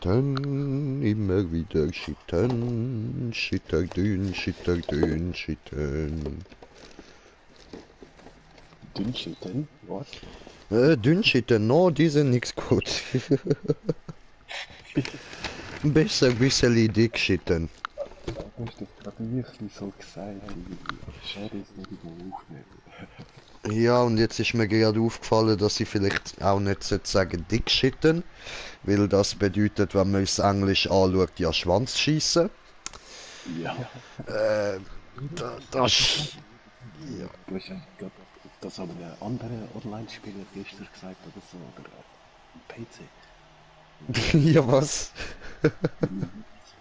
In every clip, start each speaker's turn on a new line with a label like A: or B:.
A: Schitten, immer wieder schitten, Schitterdün, Schitterdün, Schitten.
B: Dünnschitten? Was?
A: Dünn schitten, no, die sind nix gut. Besser ein bisschen dick schitten.
B: Du hast das gerade wirklich so gesagt. Schade, dass nicht mal aufnehmen.
A: Ja, und jetzt ist mir gerade aufgefallen, dass ich vielleicht auch nicht sagen dick schitten, weil das bedeutet, wenn man es Englisch anschaut, ja Schwanzschießen.
B: Ja.
A: Das. Ja.
B: Du hast ja gerade das an einem anderen Online-Spieler gestern gesagt oder so, oder am PC.
A: Ja, was?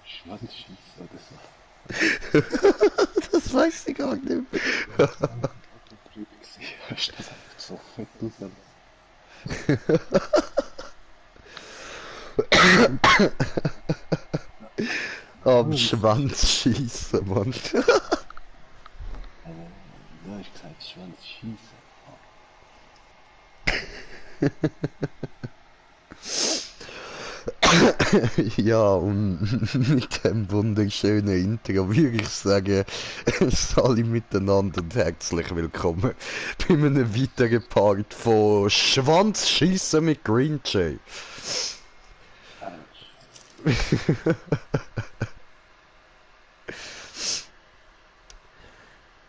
B: Schwanzschießen oder so.
A: Das weiß ich gar nicht.
B: Das habe ich gerade nicht drüber gesehen. Hast du das einfach so fett raus?
A: Am
B: Oh, so
A: Schwanz schießen, Mann.
B: du hast gesagt Schwanzschießen.
A: Ja, und mit dem wunderschönen Intro würde ich sagen, alle miteinander und herzlich willkommen bei einem weiteren Part von Schwanzschießen mit Green Jay.
B: Autsch.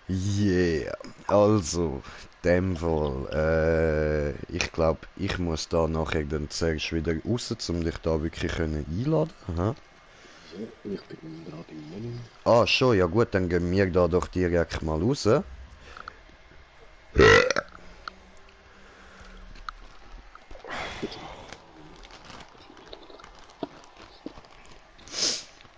A: Yeah, also, in dem Fall, ich glaube, ich muss da nachher dann zuerst wieder raus, um dich da wirklich können einladen. Aha.
B: Ja, ich bin gerade im Menü.
A: Ah, schon, ja gut, dann gehen wir da doch direkt mal raus.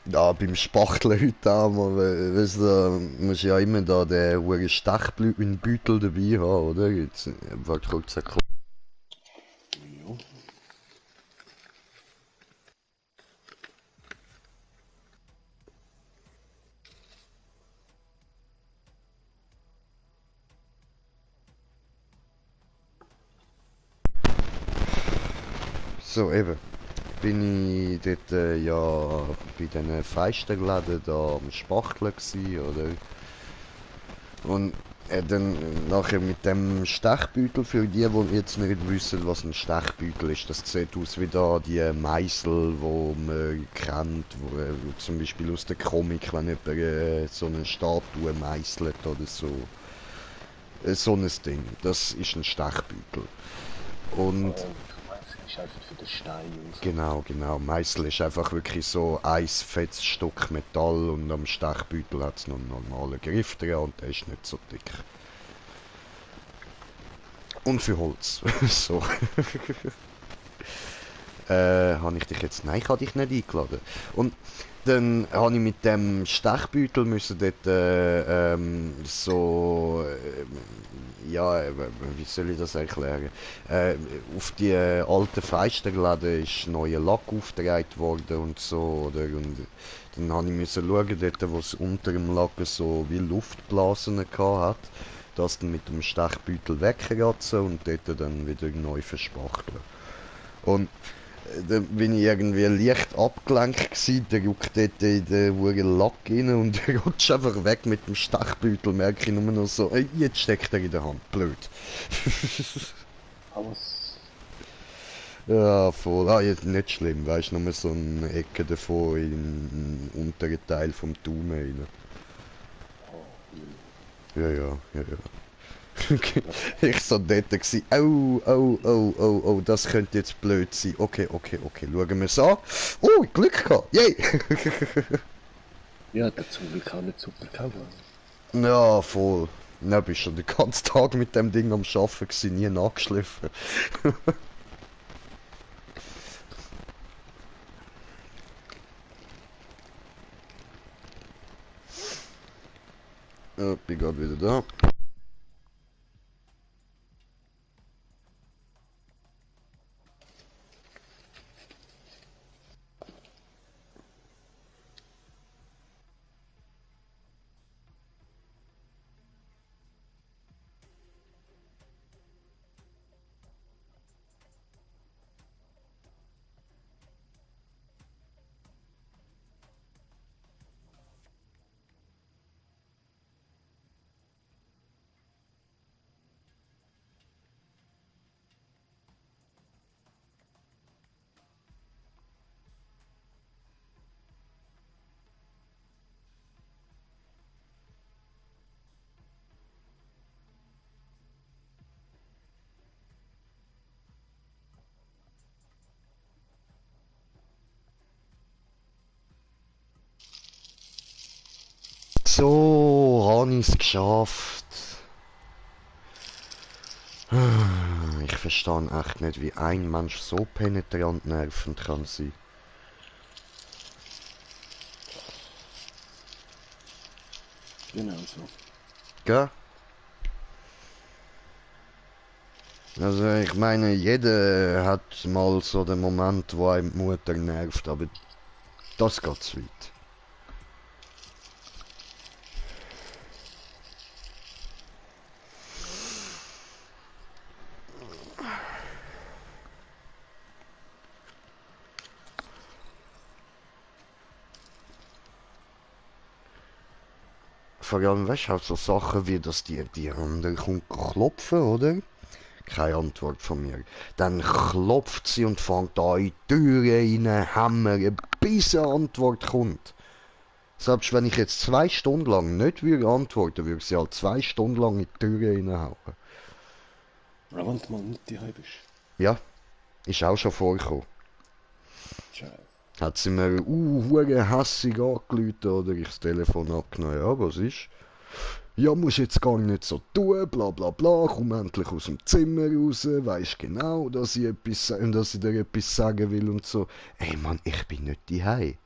A: Ja, beim Spachteln heute auch mal, weißt du, da musst ja immer da den hohen Stechbeutel dabei haben, oder? Jetzt, warte kurz ein Kl-
B: Ja.
A: So, eben. Bin ich dort ja bei diesen Feisterläden da am Spachteln gsi, oder? Und dann nachher mit dem Stechbeutel, für die, die jetzt nicht wissen, was ein Stechbeutel ist, das sieht aus wie da die Meißel, wo man kennt, wo, zum Beispiel aus der Comic, wenn jemand so eine Statue meißelt oder so. So ein Ding, das ist ein Stechbeutel. Und
B: Du meinst, es ist einfach für den Stein und so.
A: genau, genau, Meißel ist einfach wirklich so ein fettes Stück Metall und am Stechbeutel hat es noch einen normalen Griff dran und der ist nicht so dick. Und für Holz. So. Habe ich dich jetzt... Nein, ich habe dich nicht eingeladen. Und dann habe ich mit dem Stechbeutel müssen dort so... ja, wie soll ich das erklären? Auf die alten Feisterläden ist neuer Lack aufgetragen worden und so, oder? Und dann habe ich müssen schauen, dort, wo es unter dem Lack so wie Luftblasen hat, das dann mit dem Stechbeutel wegkratzen und dort dann wieder neu verspachteln. Und dann bin ich irgendwie leicht abgelenkt gsi, der ruckt dort in den hohen Lack rein und der rutscht einfach weg mit dem Stechbeutel, merke ich nur noch so, jetzt steckt er in der Hand, blöd.
B: Alles.
A: Ja, voll, ah, jetzt nicht schlimm, weißt du, nur so eine Ecke davon im unteren Teil vom Daumen rein.
B: Oh,
A: Ja, ja, ja, ja.
B: das
A: Ich so dort gsi, oh, oh, oh, oh, oh, das könnte jetzt blöd sein. Okay, okay, okay, schauen wir es an. Oh, Glück gehabt, yay!
B: ja, der zum Glück auch nicht super gehauen.
A: Ja, voll. Dann bist du den ganzen Tag mit dem Ding am Arbeiten gewesen, nie nachgeschliffen. Ja, bin gerade wieder da. Wieso habe ich es geschafft? Ich verstehe echt nicht, wie ein Mensch so penetrant nervend kann sein.
B: Genau so.
A: Gell? Also ich meine, jeder hat mal so den Moment, wo einem die Mutter nervt, aber das geht zu weit. Vor allem, weißt du, halt so Sachen wie, dass die andere kommt klopfen, oder? Keine Antwort von mir. Dann klopft sie und fängt an in die Türe rein, hämmern, bis eine Antwort kommt. Selbst wenn ich jetzt 2 Stunden lang nicht würde antworten, würde sie halt 2 Stunden lang in die Türe reinhauen.
B: Aber wenn du mal nicht daheim bist.
A: Ja, ist auch schon vorgekommen.
B: Scheiße.
A: Hat sie mir hure hässig angerufen oder ich das Telefon abgenommen. Ja, was ist? Ja, musst jetzt gar nicht so tun, bla bla bla, komm endlich aus dem Zimmer raus, weisst genau, dass ich dir etwas sagen will und so. Ey Mann, ich bin nicht daheim.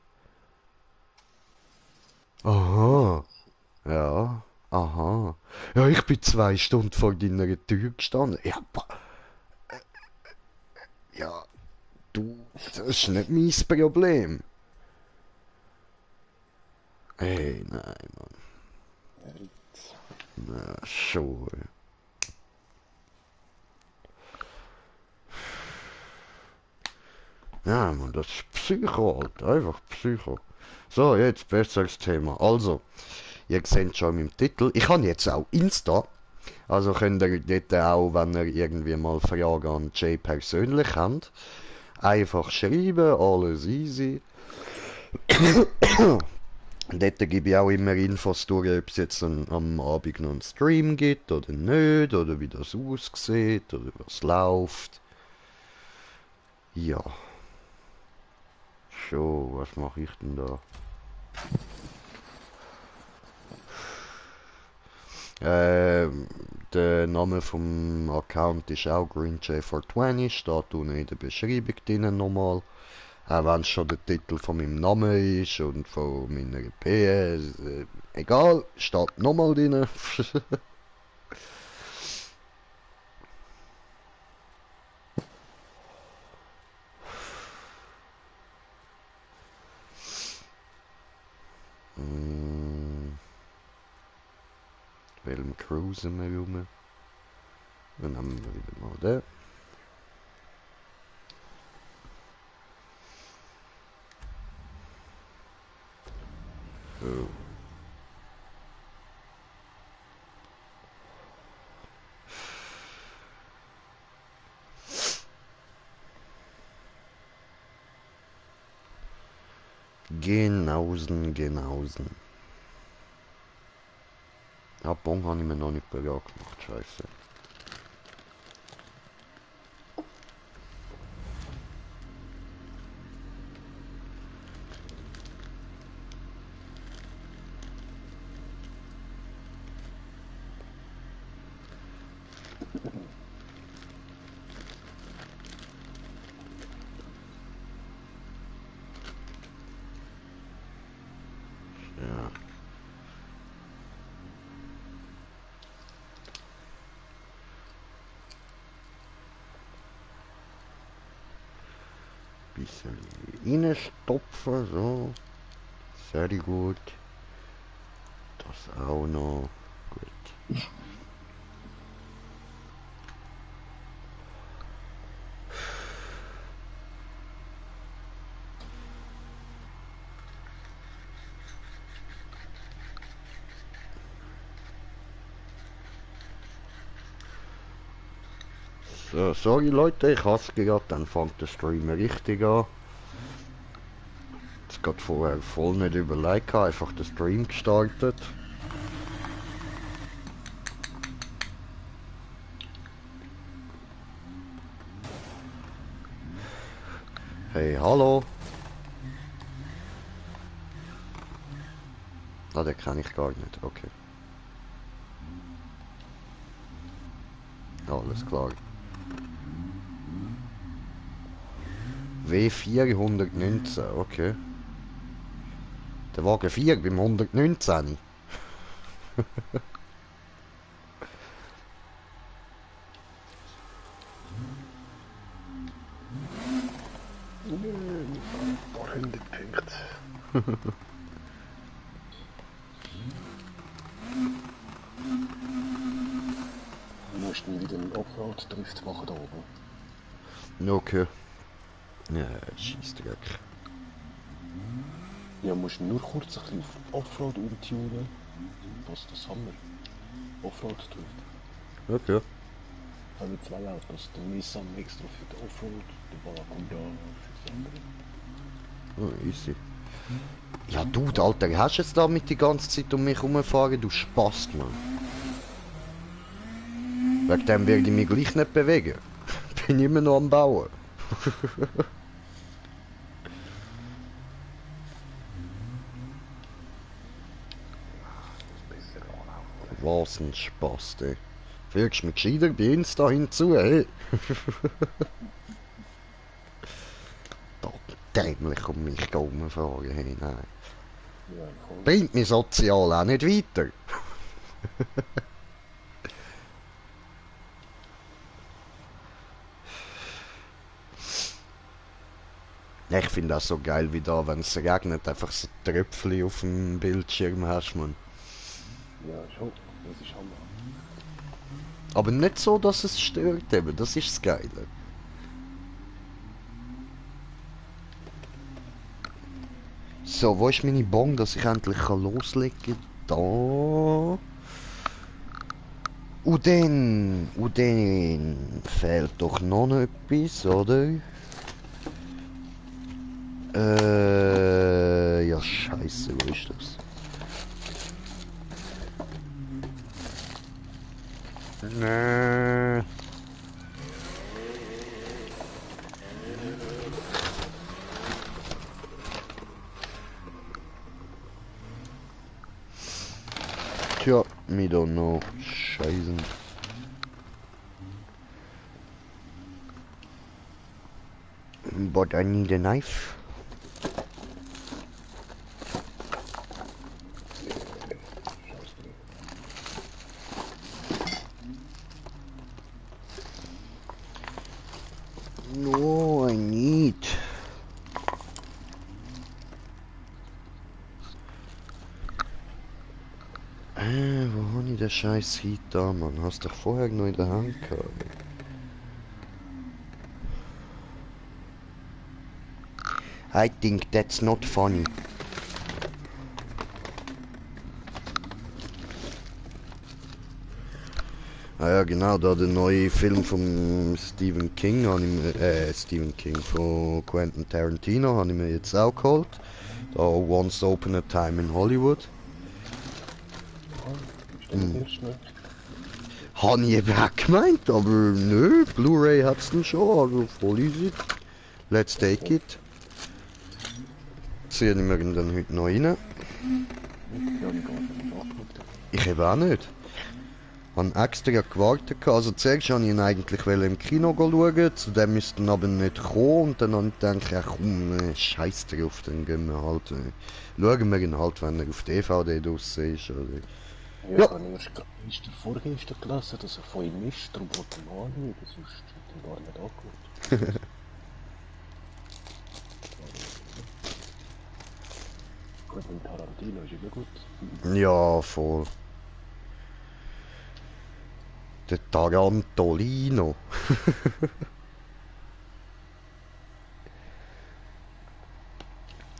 A: Aha, ja, aha. Ja, ich bin 2 Stunden vor deiner Tür gestanden. Ja, ja, du, das ist nicht mein Problem. Ey, nein, Mann, na, schon. Ja, Mann, das ist Psycho, Alter. Einfach Psycho. So, jetzt besseres Thema. Also, ihr seht schon im Titel. Ich habe jetzt auch Insta. Also könnt ihr dort auch, wenn ihr irgendwie mal Fragen an Jay persönlich habt, einfach schreiben, alles easy. Dort gebe ich auch immer Infos durch, ob es jetzt am Abend noch einen Stream gibt oder nicht, oder wie das aussieht, oder was läuft. Ja. So, was mache ich denn da? Der Name vom Account ist auch GreenJ420, steht unten in der Beschreibung drin nochmal. Auch wenn es schon der Titel von meinem Namen ist und von meiner PS. Egal, steht nochmal drin. Welchem cruisen wir rum? Dann nehmen wir wieder mal den. So. Genausen. Ja, Bon habe ich mir noch nicht bereit gemacht, scheiße. Ja. Bisschen reinstopfen, so. Sehr gut. Das auch noch. Gut. So, sorry Leute, ich hasse gerade, dann fängt der Stream richtig an. Jetzt gerade vorher voll nicht überlegt, einfach den Stream gestartet. Hey, hallo. Ah, den kenne ich gar nicht, okay. Alles klar. W419, okay. Der Wagen 4 beim 119.
B: Nö, ein paar 100 Punkte. Du musst dann wieder einen Offroad-Drift machen da oben.
A: Okay. Ja, Scheissdreck.
B: Ja, musst nur kurz ein bisschen auf Offroad umtunen. Was das haben wir? Offroad-Drift.
A: Okay.
B: Haben wir zwei Autos. Der Nissan extra für den Offroad, der Barracuda für das andere.
A: Oh, easy. Ja, du, Alter, hast du jetzt damit die ganze Zeit um mich herumfahren? Du Spast, Mann. Wegen dem werde ich mich gleich nicht bewegen. Bin immer noch am Bauen. Was ein Spaß, ey. Fügst du mich gescheiter bei Insta hinzu, hey? Da dämlich um mich herumfahren, hey, nein.
B: Ja, voll.
A: Bringt mich sozial auch nicht weiter. Ja, ich finde das so geil wie da, wenn es regnet, einfach so Tröpfchen auf dem Bildschirm hast, man.
B: Ja, schon. Das ist Hammer.
A: Aber nicht so, dass es stört eben, das ist das Geile. So, wo ist meine Bon, dass ich endlich loslegen kann? Da. Und dann fehlt doch noch etwas, oder? Ja, scheiße, wo ist das? Nee. Tja, me don't know. Scheiße. But I need a knife. No, I need. Wo habe ich den scheiß Heat da, Mann? Hast du doch vorher noch in der Hand gehabt. I think that's not funny. Ah ja, genau, da der neue Film von Stephen King, Stephen King, von Quentin Tarantino, habe ich mir jetzt auch geholt. Da Once Upon a Time in Hollywood.
B: Ist der der erste nicht?
A: Habe ich eben auch gemeint, aber nö, Blu-ray hat's dann schon, also voll easy. Let's take it. Ziehen wir ihn dann heute noch rein.
B: Ja, ich gar nicht angeschaut.
A: Ich eben auch nicht. Ich habe extra gewartet. Also zuerst wollte ich ihn eigentlich im Kino schauen, zu dem ist dann aber nicht gekommen und dann habe ich gedacht, ja komm, scheiß drauf, dann gehen wir halt, schauen wir ihn halt, wenn er auf DVD draussen ist. Oder.
B: Ja,
A: Ja.
B: ich habe erst gestern, vorgestern gelesen, dass er von ihm ist, darum wollte ich ihn anschauen, sonst hätte ich ihn gar nicht angeschaut. Quentin Tarantino ist immer gut.
A: Ja, voll. Der Tarantolino.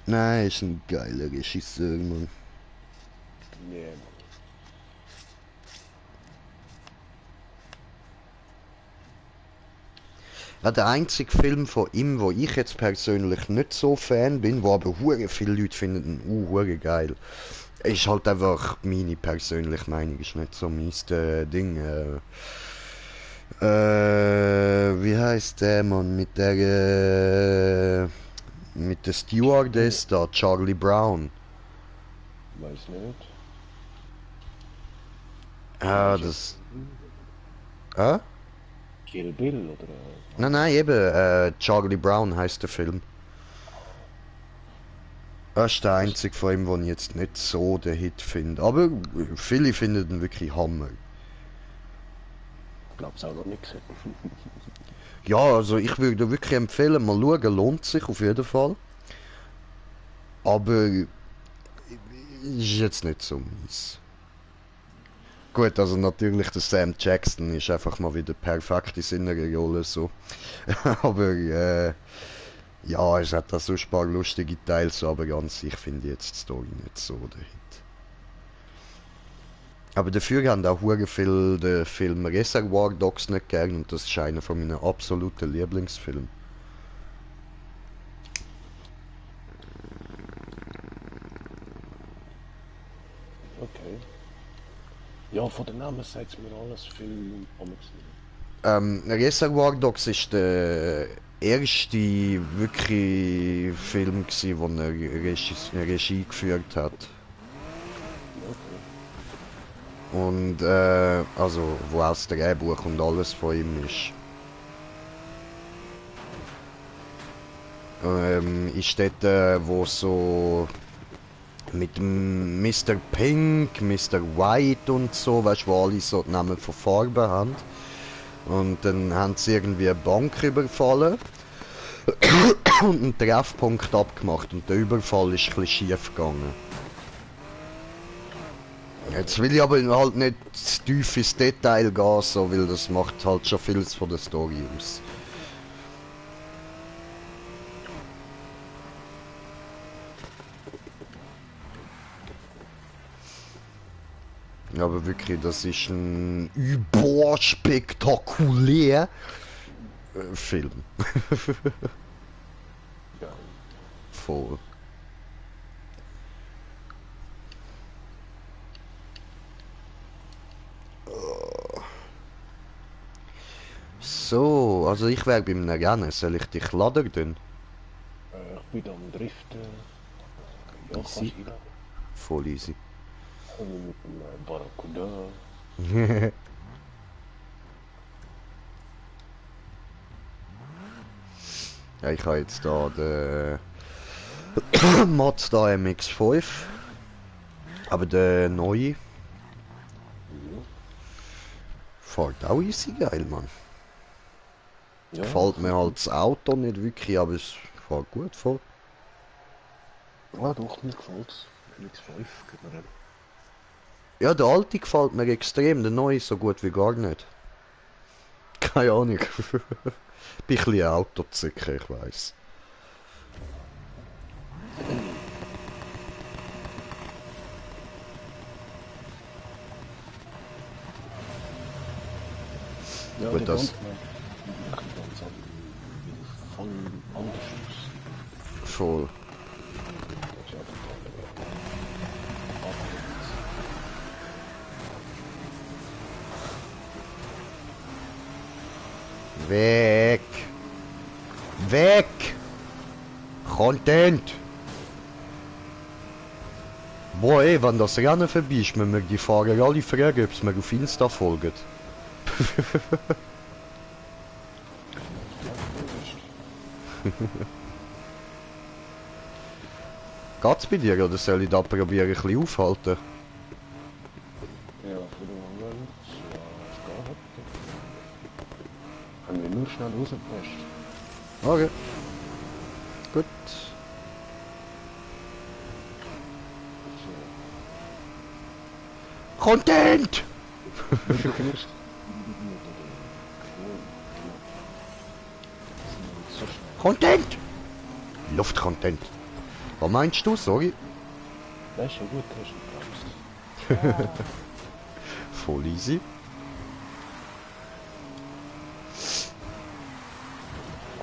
A: Nein, ist ein geiler Regisseur, Mann.
B: Nee,
A: Ja, der einzige Film von ihm, wo ich jetzt persönlich nicht so Fan bin, wo aber hure viele Leute finden, hure geil, ist halt einfach meine persönliche Meinung, ist nicht so mein Ding. Wie heißt der Mann mit der Stewardess da, Charlie Brown.
B: Weiß nicht.
A: Ah, das... Ah?
B: Kill Bill oder
A: Nein,
B: was?
A: nein, eben, Charlie Brown heißt der Film. Das ist der
B: Das
A: einzige von ihm, den ich jetzt nicht so den Hit finde. Aber viele finden ihn wirklich Hammer.
B: glaube ich auch noch nicht gesehen.
A: Ja, also ich würde wirklich empfehlen, mal schauen, lohnt sich auf jeden Fall. Aber ist jetzt nicht so meins. Gut, also natürlich der Sam Jackson ist einfach mal wieder perfekt in seiner Rolle so. Aber ja, es hat da so ein paar lustige Teile, so, aber ganz ich finde jetzt die Story nicht so der Hit. Aber dafür haben auch hure viel den Film Reservoir Dogs nicht gern und das ist einer von meinen absoluten Lieblingsfilmen.
B: Okay. Ja, von den Namen sagt es mir alles viel Amazon.
A: Reservoir Dogs ist der erste wirklich Film gsi, wo er Regie geführt hat.
B: Okay.
A: Und also wo auch das Drehbuch und alles von ihm ist. Ist dort, wo so mit dem Mr. Pink, Mr. White und so, weißt du, wo alle so die Namen von Farben haben. Und dann haben sie irgendwie eine Bank überfallen und einen Treffpunkt abgemacht und der Überfall ist ein bisschen schief gegangen. Jetzt will ich aber halt nicht zu tief ins Detail gehen, so, weil das macht halt schon vieles von der Story aus. Aber wirklich, das ist ein überspektakulär Film.
B: Geil.
A: Voll. So, also ich wäre beim Rennen. Soll ich dich laden tun?
B: Ich bin am Driften. Ja, kannst
A: Easy.
B: du einladen.
A: Voll easy.
B: Mit dem Barracuda.
A: Ja, ich habe jetzt da den Mazda MX-5. Aber der neue
B: Ja.
A: fährt auch easy geil, Mann.
B: Ja,
A: Gefällt mir halt das Auto nicht wirklich, aber es fährt gut voll.
B: ja, doch, mir gefällt's. MX5 geht mir rein.
A: Ja, der alte gefällt mir extrem, der neue so gut wie gar nicht. Keine Ahnung. Bin ein bisschen Autozicker, ich weiss.
B: Ja,
A: Gut,
B: der
A: das
B: Wand wirklich ganz voll anders aus.
A: voll.
B: Das ist einfach abgelegt.
A: Weg! Weg! Content! Boah, ey, wenn das Rennen vorbei ist, müssen wir die Fahrer alle fragen, ob sie mir auf Insta folgen.
B: Ja, logisch.
A: Geht's bei dir oder soll ich da probieren, ein bisschen aufhalten?
B: Ja, für den Moment, ja, es geht. Haben wir nur schnell rausgepasst.
A: Okay, gut.
B: So.
A: Content!
B: Du fährst. So schnell.
A: Content! Luftcontent. Was meinst du? Sorry.
B: Das ist schon gut, hast du gebremst.
A: Voll easy.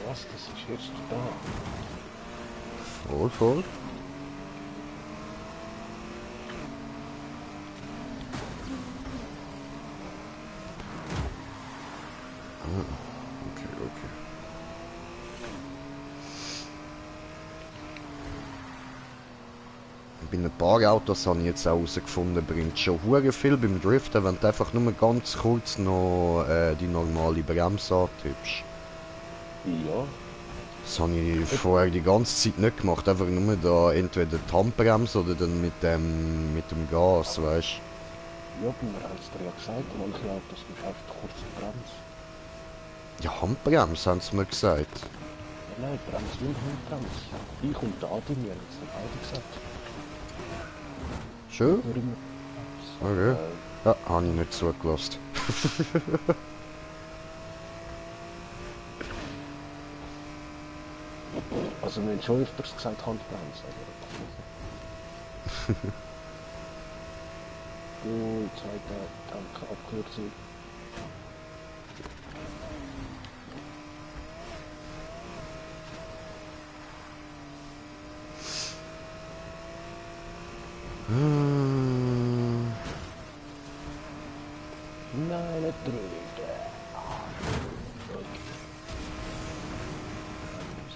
B: Was, das ist erst da.
A: Voll, voll. Okay, okay. bei ein paar Autos habe ich jetzt auch herausgefunden, bringt schon hure viel beim Driften, wenn du einfach nur ganz kurz noch die normale Bremse antippst.
B: Ja,
A: Das habe ich vorher die ganze Zeit nicht gemacht, einfach nur da entweder die Handbremse oder dann mit dem Gas, weißt
B: ja, bei mir haben sie dir ja gesagt, manche Autos musst du einfach kurz die Bremse.
A: du. Ja, Handbremse haben sie mir gesagt.
B: Ja, nein, Bremse und Handbremse. Ich und der Adi, wir haben es dir beide gesagt.
A: Schön?
B: Nur immer.
A: Okay. Ja, habe ich nicht zugelassen.
B: Also wir haben schon öfters gesagt Handbremse, aber... Du, zweite Tankabkürzung. Nein, nicht drüben.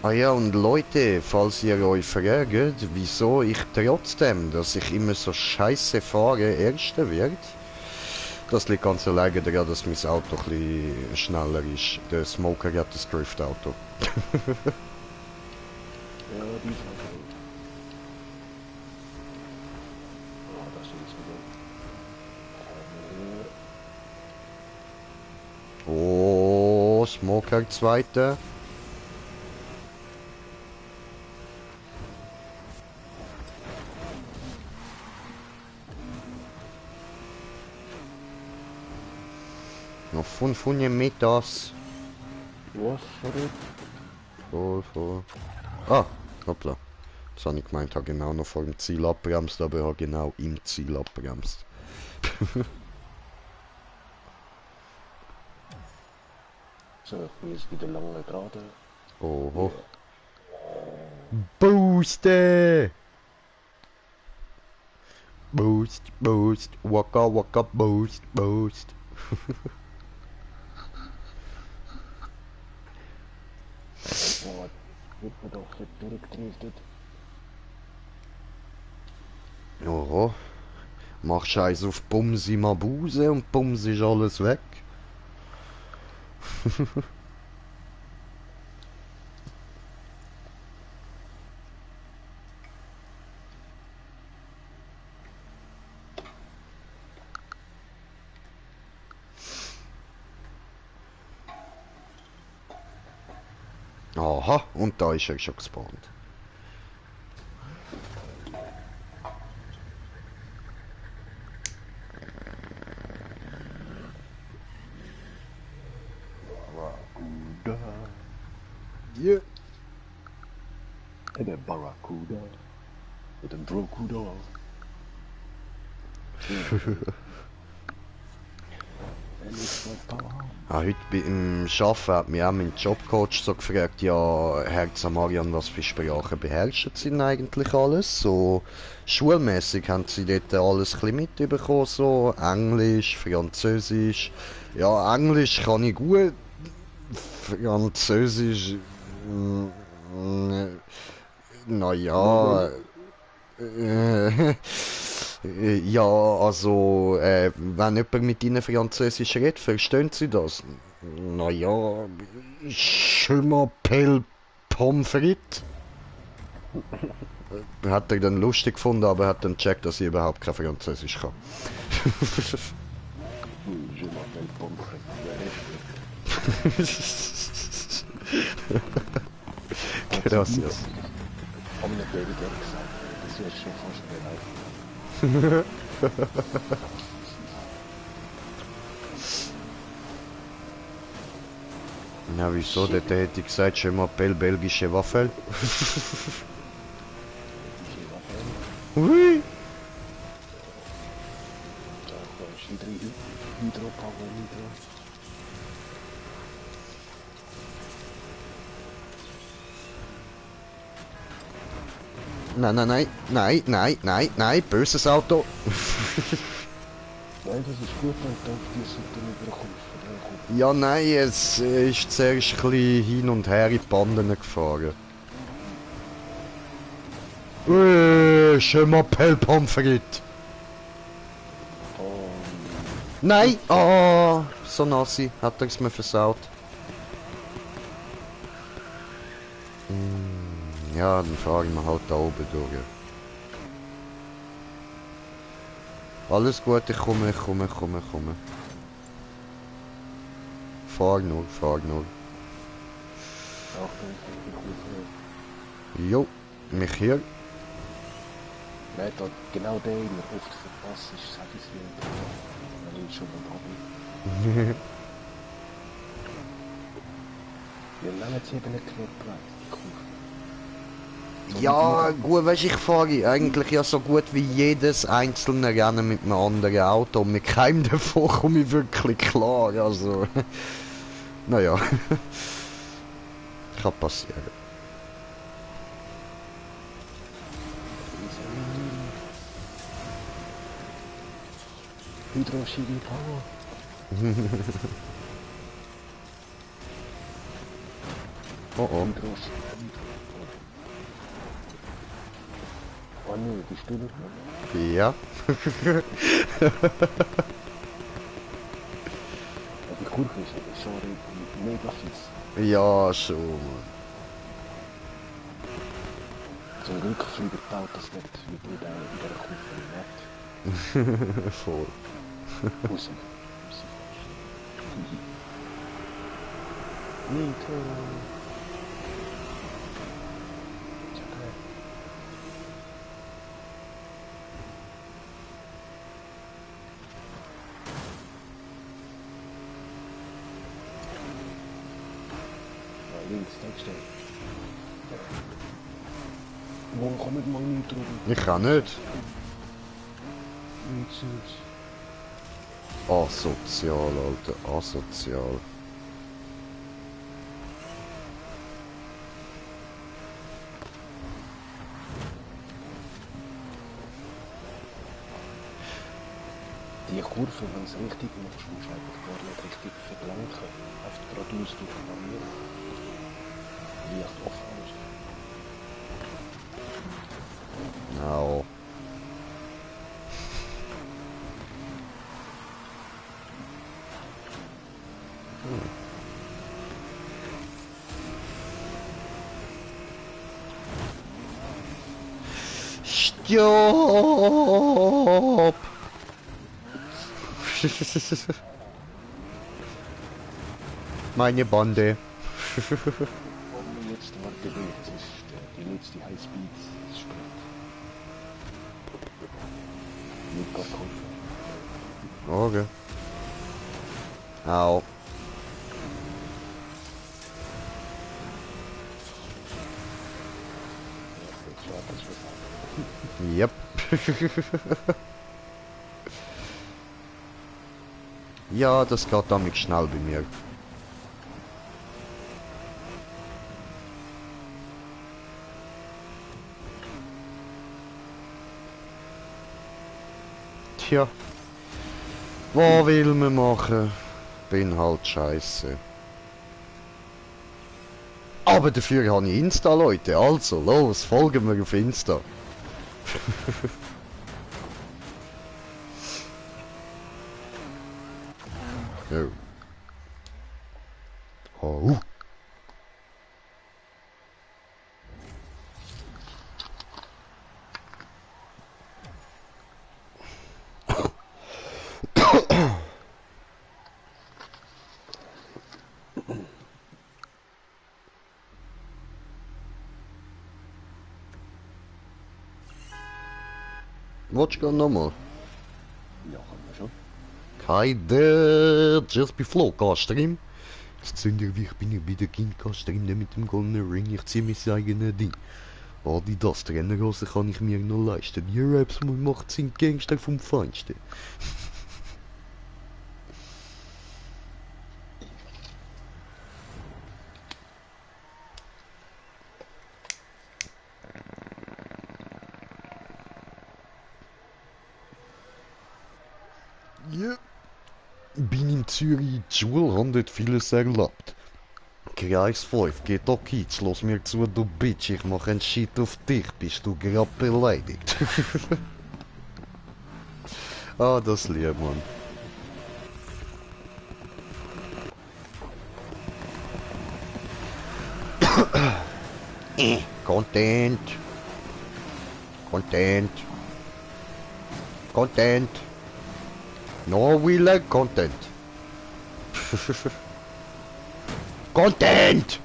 A: Ah ja, und Leute, falls ihr euch fragt, wieso ich trotzdem, dass ich immer so scheiße fahre, Erster wird, das liegt ganz alleine daran, dass mein Auto ein bisschen schneller ist. Der Smoker hat das Driftauto.
B: Ja, die ist noch gut. Ah, das ist wieder.
A: Oh, Smoker Zweiter. Noch 500 Meters.
B: Was, sorry?
A: So. Ah, hoppla. Das habe ich gemeint, habe genau noch vor dem Ziel abbremst, aber ich habe genau im Ziel abbremst.
B: So, ich bin jetzt wieder lange gerade.
A: Oho. Booste! Boost, boost, waka waka boost, boost.
B: Boah, wird mir doch nicht durchgedriftet.
A: Oho. Mach Scheiß auf Bumsi Mabuse und Bums ist alles weg. Aha, und da ist er schon gespawnt.
B: Barracuda.
A: Yeah.
B: Der Barracuda. Mit dem Brocuda.
A: Heute im Arbeiten hat mich auch mein Jobcoach so gefragt, ja, Herr Samarian, was für Sprachen beherrschen Sie denn eigentlich alles? So schulmäßig haben Sie dort alles ein bisschen mitbekommen, so Englisch, Französisch. Ja, Englisch kann ich gut, Französisch, naja, ja, also, wenn jemand mit Ihnen Französisch redet, verstehen Sie das? Naja, je m'appelle Pommes frites. Hat er dann lustig gefunden, aber hat dann gecheckt, dass ich überhaupt kein Französisch kann.
B: Je m'appelle Pomfrey.
A: Gracias.
B: Haben wir beide gerne gesagt. Das wäre schon fast bereit.
A: Na wieso? Dort hätte ich gesagt, je m'appelle belgische Waffel. Hui!
B: Da ist wieder Hydropower, Hydro.
A: Nein, böses Auto.
B: Nein, das ist gut, wenn du auf die Seite überkommst.
A: Ja, nein, es ist zuerst ein bisschen hin und her in die Banden gefahren. Je m'appelle Pommes frites.
B: Oh,
A: Nein! Ah, so nassi. Hat er es mir versaut. Ja, dann fahren wir halt da oben durch. Alles gut, ich komme. Fahr nur.
B: Achtung, ich bin gut.
A: Jo, mich hier.
B: Wer da genau der immer oft verpasst ist, sag ich es wieder. Weil ich schon mal da bin. Wie lange hat sie eben erklärt, die Kurve?
A: Ja, gut, weißt ich fahre eigentlich ja so gut wie jedes einzelne Rennen mit einem anderen Auto und mit keinem davon komme ich wirklich klar, also... naja. Kann passieren.
B: Hydro-Chili Power.
A: Oh oh.
B: Hydro-Chili. Oh nö, bist du noch?
A: Ja.
B: Ja, die Kurve ist aber schon mega fies.
A: Ja, schon, Mann.
B: Zum Glück fliegt die Autos nicht mit in dieser Kurve nicht.
A: Voll.
B: Raus. Nico. Links, nächste. Warum kommt man nicht drüber?
A: Ich kann nicht.
B: Nichts, nichts.
A: Asozial, Alter. Asozial.
B: Die Kurve, wenn es richtig machst, musst du einfach gar nicht richtig verlenken. Einfach geradeaus durchparieren. Leicht offen ist.
A: Au. Stopp! Meine Bande.
B: Und jetzt warte ich, jetzt ist die letzte Highspeed springt. Nicht gar Kurve.
A: Okay. Au.
B: Jetzt schaut das was an.
A: Yep. Ja, das geht damit schnell bei mir. Tja. Was will man machen? Bin halt scheiße. Aber dafür habe ich Insta, Leute. Also, los, folgen wir auf Insta. Jo. Oh. Willst du nochmal?
B: Ja, kann man schon.
A: Keine Just Flow Stream. Jetzt sind ihr wie ich bin bei der Kind-Stream mit dem goldenen Ring. Ich zieh mein eigenes Ding. Adidas Trainerhose kann ich mir noch leisten. Die Raps macht sind Gangster vom Feinsten. Ja. Bin in Zürich, die Schule hat dort vieles erlaubt. Kreis 5, geht doch Kiez, los mir zu, du Bitch, ich mach einen Shit auf dich, bist du grad beleidigt? Ah, das lieb, Mann. Content. Content. Content. No, we like content. Content!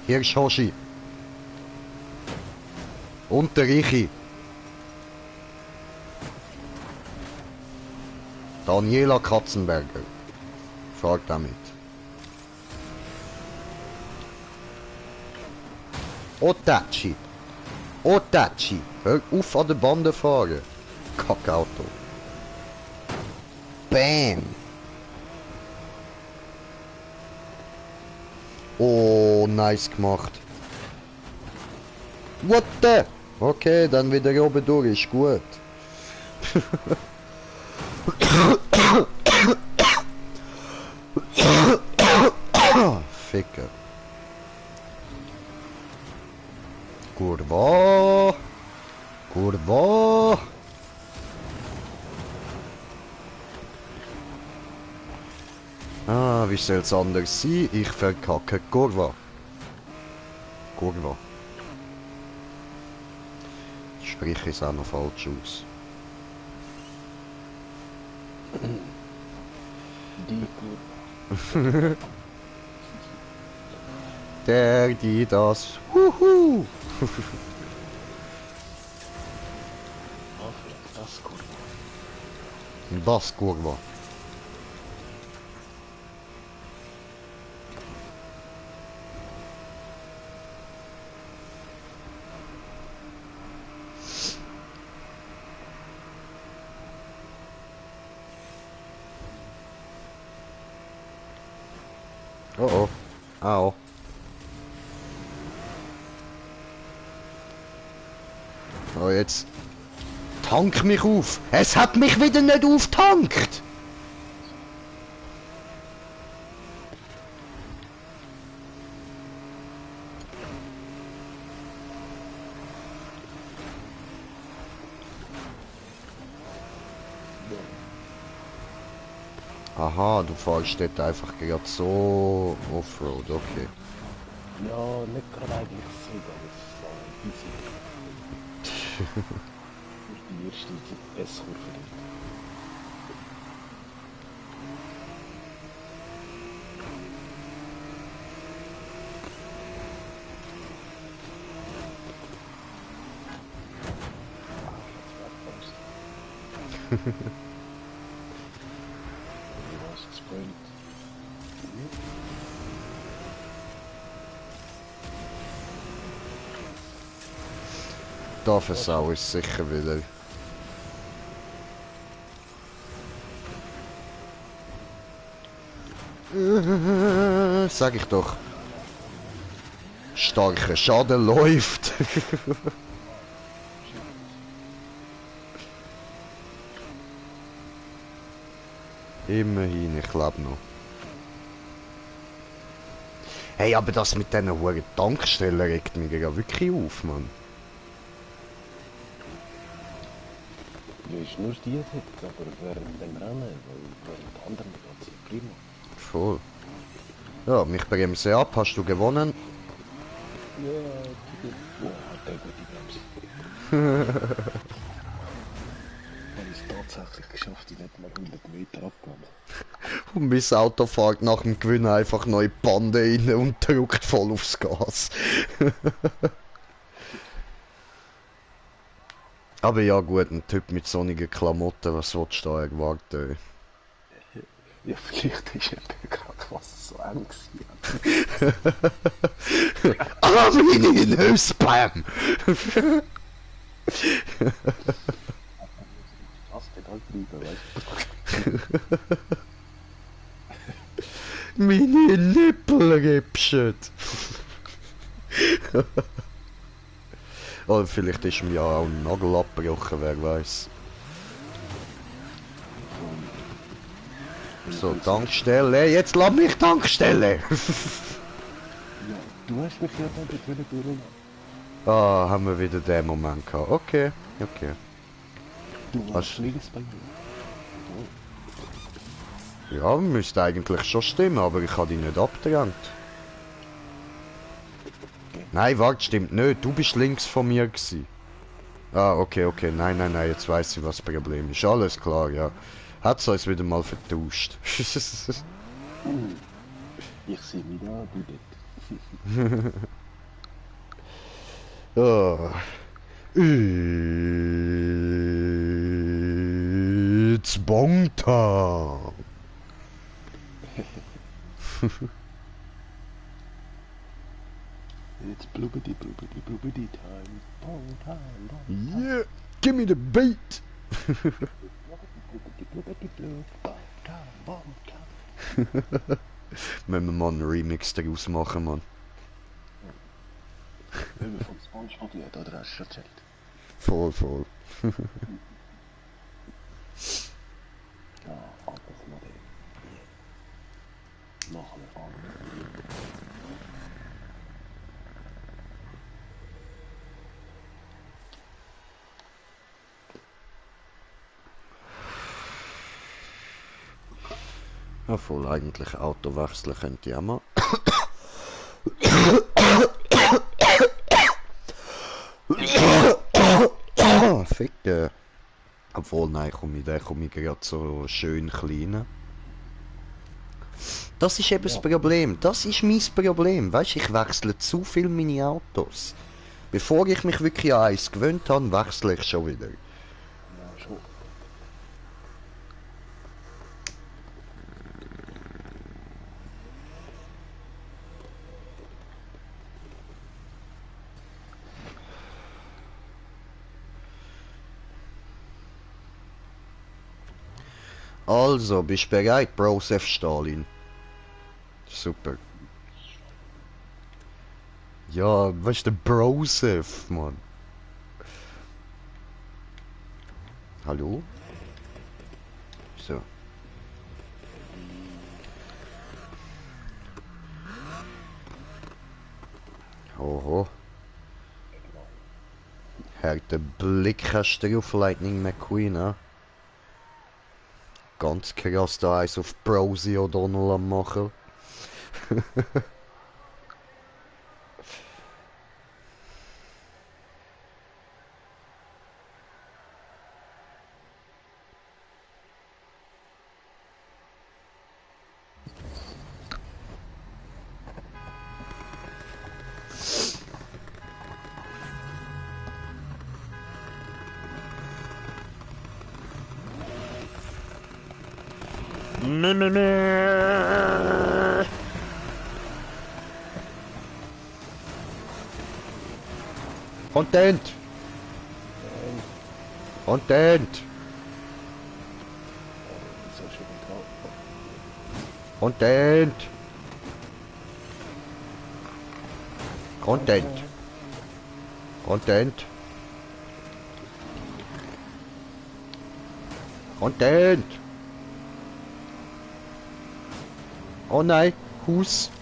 A: Hier ist Hoshi. Und der Richi. Daniela Katzenberger. Fragt damit. Otachi. Otachi. Hör auf an der Bande fahren. Kackauto. Bam. Oh, nice gemacht. What the? Okay, dann wieder oben durch, ist gut. Ficker. Kurva. Kurva. Ah, wie soll es anders sein? Ich verkacke Kurva. Kurva. Sprich es auch noch falsch aus.
B: Die Kurve.
A: Der, die, das. Huhu.
B: Ah, vielleicht das Kurve.
A: Das Kurva. Oh oh. Au. Oh, jetzt. Tank mich auf. Es hat mich wieder nicht auftankt. Aha, du fährst dort einfach gerade so Offroad, okay.
B: Ja, nicht gerade eigentlich so, aber es ist easy. Die erste S-Kurve.
A: Da versau ich sicher wieder. Sag ich doch. Starker Schaden läuft. Immerhin, ich lebe noch. Hey, aber das mit diesen hohen Tankstellen regt mich ja wirklich auf, Mann.
B: Ja, ist nur die jetzt, aber während dem Rennen, weil während anderen geht es ja prima.
A: Voll. Ja, mich bremse ab, hast du gewonnen?
B: Ja, boah, hat der gute Bremse. Ich habe es tatsächlich geschafft, ich nicht mal 100 Meter abgenommen.
A: Und mein Auto fährt nach dem Gewinn einfach neue Bande rein und drückt voll aufs Gas. Aber ja gut, ein Typ mit sonnigen Klamotten, was willst du da erwarten?
B: Ja, vielleicht ist er gerade was so eng gewesen.
A: Ah, meine Nüssbäm!
B: Das geht halt drüber, weißt du?
A: Meine Nippel ripschen! Oder vielleicht ist ihm ja auch ein Nagel abgebrochen, wer weiß. So, Tankstelle, jetzt lass mich Tankstelle!
B: Ja, du hast mich ja dort durchlassen.
A: Ah, haben wir wieder den Moment gehabt. Okay, okay.
B: Du warst links bei mir.
A: Ja, müsste eigentlich schon stimmen, aber ich habe dich nicht abgedrängt. Nein, warte, stimmt nicht. Du bist links von mir gewesen. Ah, okay, okay. Nein, nein, nein, jetzt weiß ich, was das Problem ist. Alles klar, ja. Hat's uns wieder mal vertauscht.
B: Ich sehe mich da, du dort.
A: Oh. It's Bong time.
B: It's bloopity bloopity bloopity time. Bong time, bong time.
A: Yeah, give me the beat.
B: Bloopity bloopity bloop. Bong time, bong time.
A: Wenn wir mal einen Remix daraus machen, Mann.
B: Wenn wir vom Spongebob reden, oder hast du schon erzählt?
A: Voll, voll.
B: Ja, altes Modell. Machen wir an.
A: Ja, voll eigentlich Auto wechseln könnte ich auch mal. Ficken. Obwohl, nein, den komme ich gerade so schön klein. Das ist eben das Problem. Das ist mein Problem. Weißt du, ich wechsle zu viel meine Autos. Bevor ich mich wirklich an eins gewöhnt habe, wechsle ich schon wieder.
B: Ja, schon.
A: Also, bist du bereit, Brosef Stalin? Super. Ja, was ist der Brosef, Mann? Hallo? So. Oho. Harter Blick hast du auf Lightning McQueen, ne? Ganz krass da eins auf Brosy O'Donnell am machen. Content! Content!
B: So schön drauf.
A: Content! Content! Content! Content! Oh nein, Hus!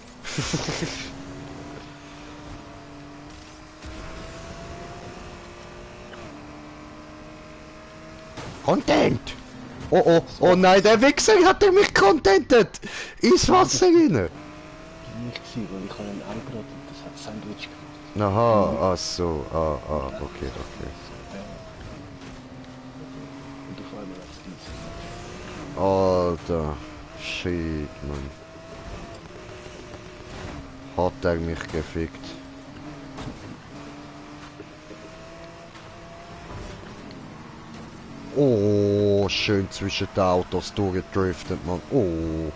A: Content! Oh oh, oh nein, der Wichser hat mich contentet! Ins Wasser rein!
B: Nicht gewesen, weil ich habe ein Ei gebraten und das hat Sandwich gemacht.
A: Aha, ach so, okay, okay.
B: Und auf einmal hat es dies.
A: Alter, shit, man. Hat er mich gefickt? Oh, schön zwischen den Autos durchgedriftet, man. Oh.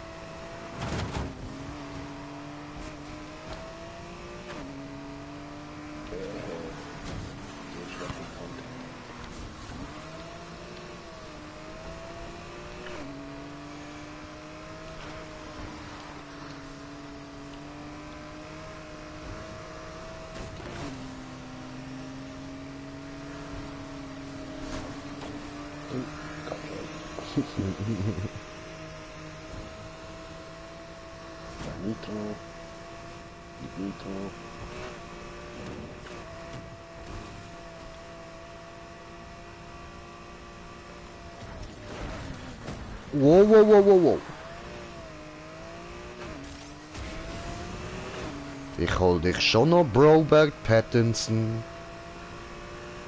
B: Nitro. Nitro.
A: Wow, wow, wow, wow, wow. Ich hol dich schon noch, Robert Pattinson.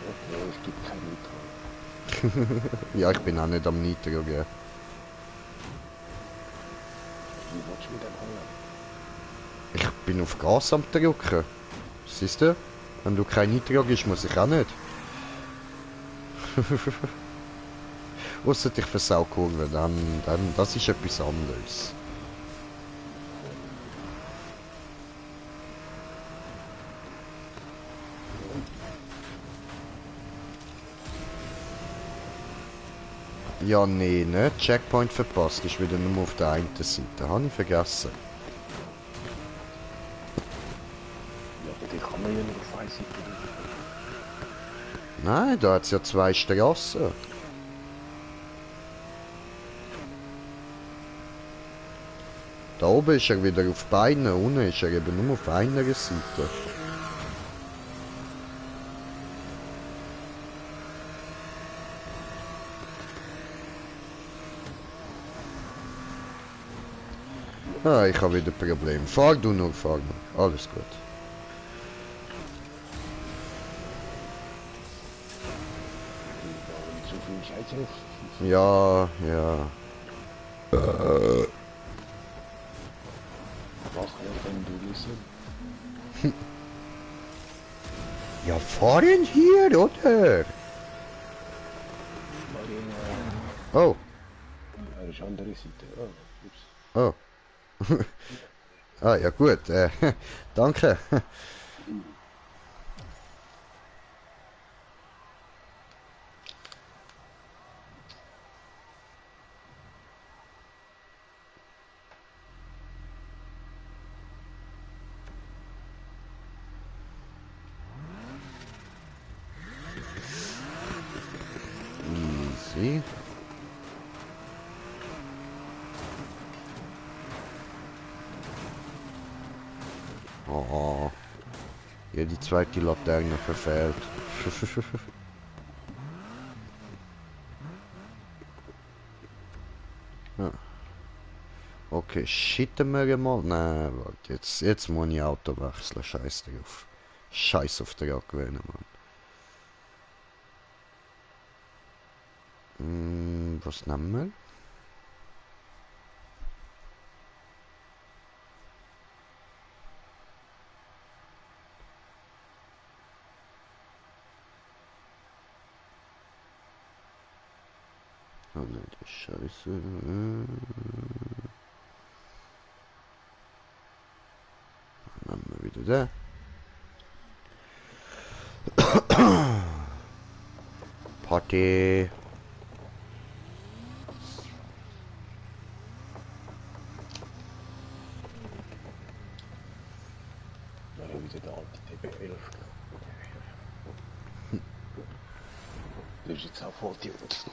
B: Okay, es gibt kein Nitro.
A: Ja, ich bin auch nicht am Nitro, gell.
B: Wie willst du mit dem holen?
A: Ich bin auf Gas am drücken. Siehst du? Wenn du kein Nitro gibst, muss ich auch nicht. Ausser ich versau Kurve, dann das ist etwas anderes. Ja, nee, ne? Checkpoint verpasst, ist wieder nur auf der einen Seite. Habe ich vergessen.
B: Ja, aber die kann man ja nur auf eine Seite tun.
A: Nein, da hat es ja zwei Straßen. Da oben ist er wieder auf beiden, unten ist er eben nur auf einer Seite. Ah, ich habe wieder ein Problem. Fahr du nur, fahr nur. Alles gut.
B: Warum so viel Scheiße?
A: Ja, ja.
B: Mach ja, wenn du wissen.
A: Ja, fahr ihn hier, oder?
B: Marina.
A: Oh,
B: Er ist andere Seite. Oh, ups.
A: oh. Ah, ja gut, danke. Easy. Oh, ja, die zweite Laterne verfehlt. Ja. Okay, shitten wir mal. Nein, warte, jetzt muss ich Auto wechseln. Scheiß drauf. Scheiß auf den gewöhnen, Mann. Was nehmen wir? Oh nein, das ist scheiße. Nehmen wir wieder den. Party.
B: Ja, wieder der alte TB11. Das ist jetzt auch voll die Idiot.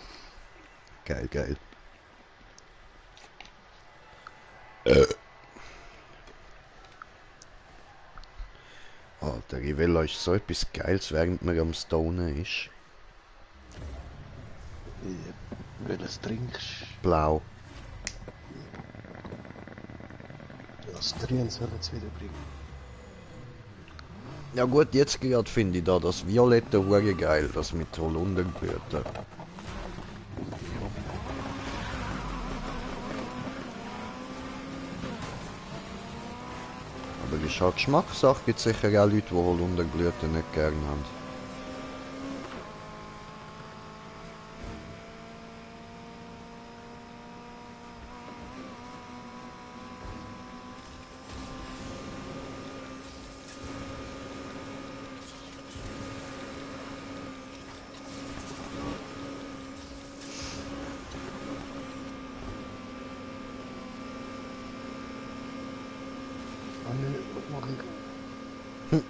A: Geil, geil. Alter, Rivella ist so etwas Geiles, während man am Stonen ist.
B: Welches trinkst
A: Blau.
B: du? Das Drehen soll es wieder bringen.
A: Ja gut, jetzt gerade finde ich da das Violette hure geil, das mit Holunderblüten. Aber das ist halt Geschmackssache, gibt sicher auch Leute, die Holunderblüten nicht gerne haben.
B: Ah, nö, was mach ich?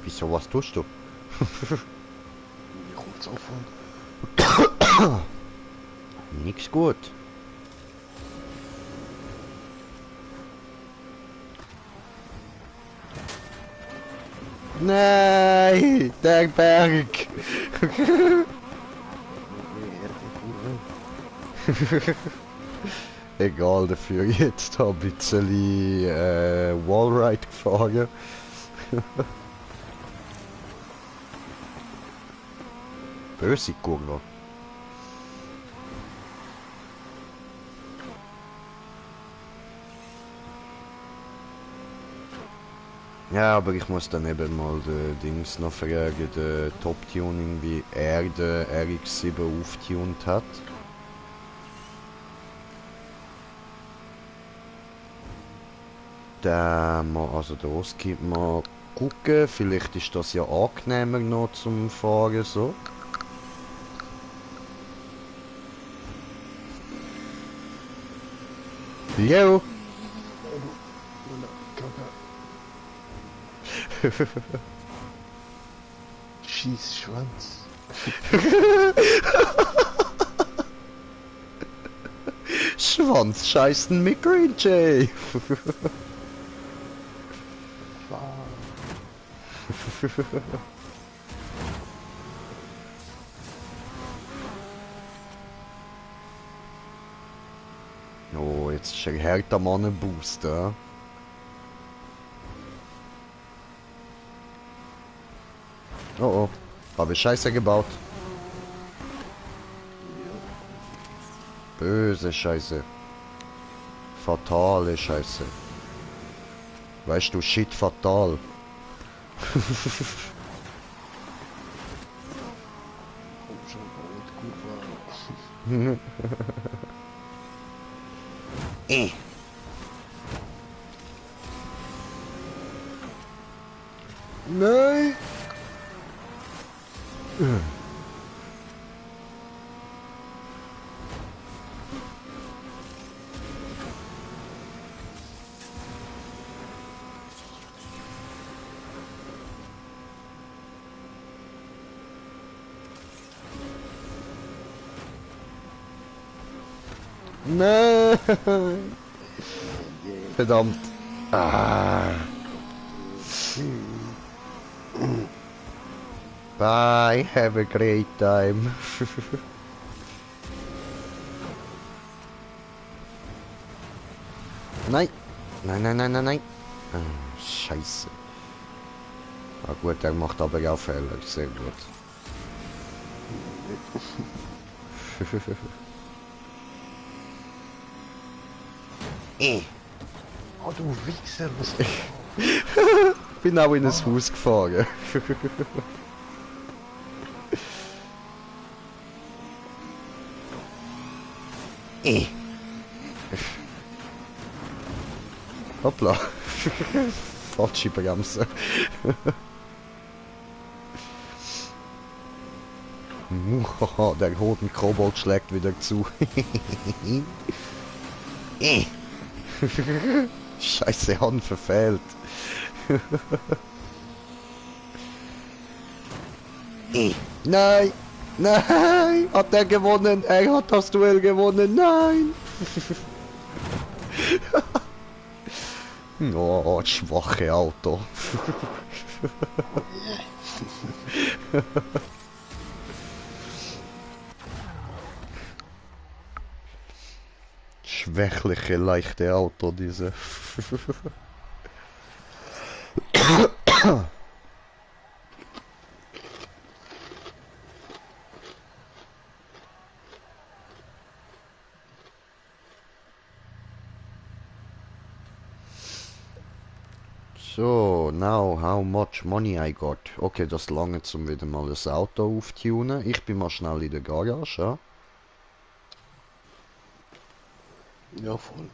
A: Wieso, was tust du?
B: Ich kurz aufhören.
A: Nix gut. Nein, der Berg.
B: Noch mehr Erde, Kurve.
A: Egal, dafür jetzt ein bisschen Wallride gefahren. Böse Kurve. Ja, aber ich muss dann eben mal den Dings noch fragen, den Top-Tuning, wie er den RX-7 aufgetunt hat. Also der Oski mal gucken, vielleicht ist das ja angenehmer noch zum Fahren so. Jo!
B: Scheiß Schwanz.
A: Schwanz scheißen mit Green Jay! Oh, jetzt ist ein harter Mannenboost, ja? Oh oh, habe ich Scheiße gebaut. Böse Scheiße. Fatale Scheiße. Weißt du, shit fatal.
B: Komm schon, nicht Kurve.
A: Nein! Nein! Verdammt. Ah. Bye, have a great time. Nein. Nein, nein, nein, nein, nein. Ah, Scheiße. Ah gut, er macht aber auch Fehler. Sehr gut.
B: Oh, du Wichser, was
A: Bin auch in ein Haus gefahren. Hoppla. Falsche Bremse. Der Hoden-Kobold schlägt wieder zu. Scheiße, Hand verfehlt. Nein! Nein! Hat er gewonnen? Er hat das Duell gewonnen! Nein! Oh, schwache Auto. Schwächliche, leichte Auto, diese. So, now how much money I got? Okay, das lange zum wieder mal das Auto auftunen. Ich bin mal schnell in der Garage, ja?
B: Ja, voll.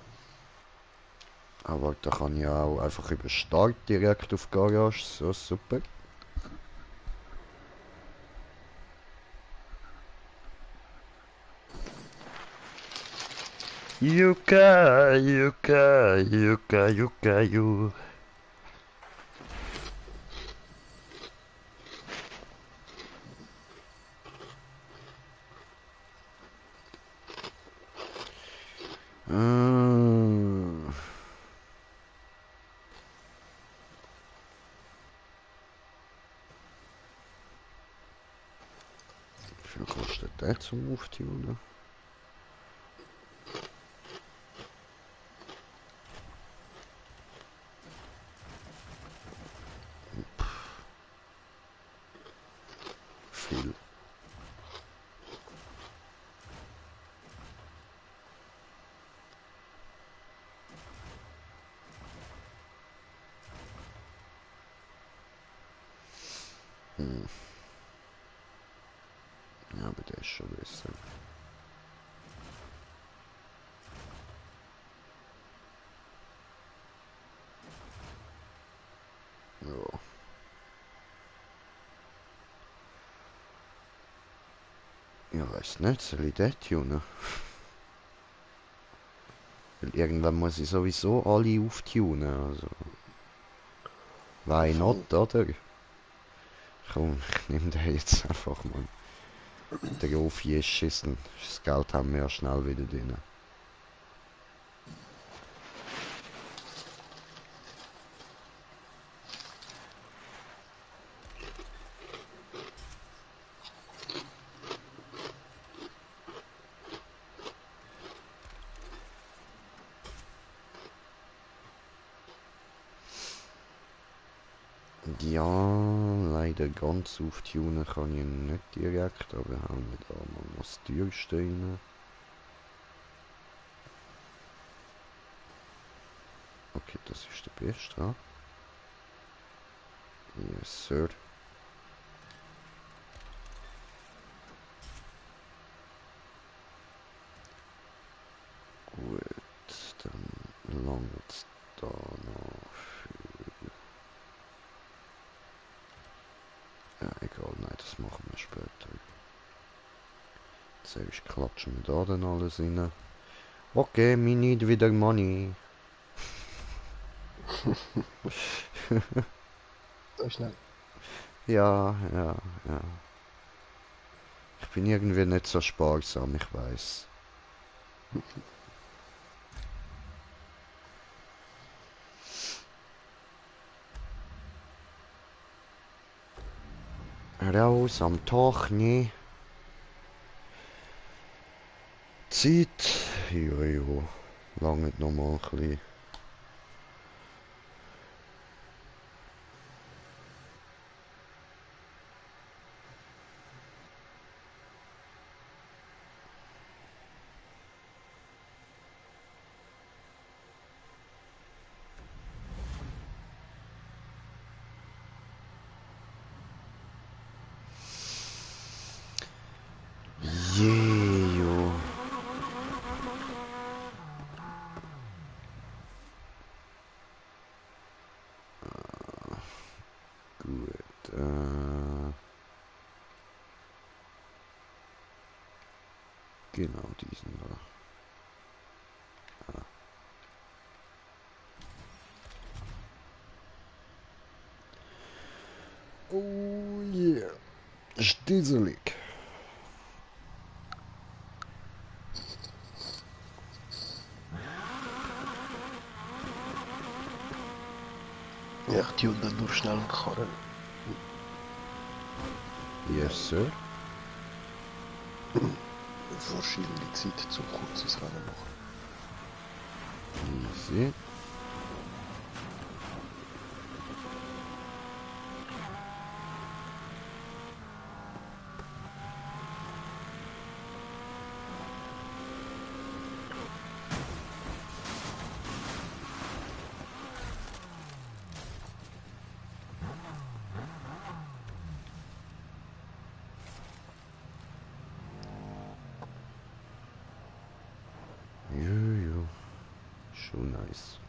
A: Aber da kann ich auch einfach über Start direkt auf Garage. So, super. Yuka, Yuka, Yuka, Yuka, Yuka. Wie viel kostet der zum Auftunen? Viel. Ja, aber der ist schon besser. Ja. Ja, weiß nicht, soll ich den tunen? Weil irgendwann muss ich sowieso alle auftunen, also... Why not, oder? Komm, ich nehme den jetzt einfach mal. Der Ofi ist schissen. Das Geld haben wir ja schnell wieder drin. Ja, leider ganz auftunen kann ich ihn nicht direkt, aber haben wir da mal noch das Tierste rein. Okay, das ist der beste, ja? Yes, sir. Gut, dann langt es da noch für... Ja, egal, nein, das machen wir später. Zuerst klatschen wir da dann alles rein. Okay, we need wieder money.
B: So schnell.
A: Ja, ja, ja. Ich bin irgendwie nicht so sparsam, ich weiß. Raus am Tag, ne? Zeit. Jojo. Lange noch mal ein bisschen. Jejo. Gut. Genau diesen da. Oh yeah. Stieselig.
B: Ja, ich tue dann nur schnell einen Karren.
A: Yes, sir.
B: Wahrscheinlich Zeit zum kurzes Rennen machen.
A: Easy. Jojo. Schon nice.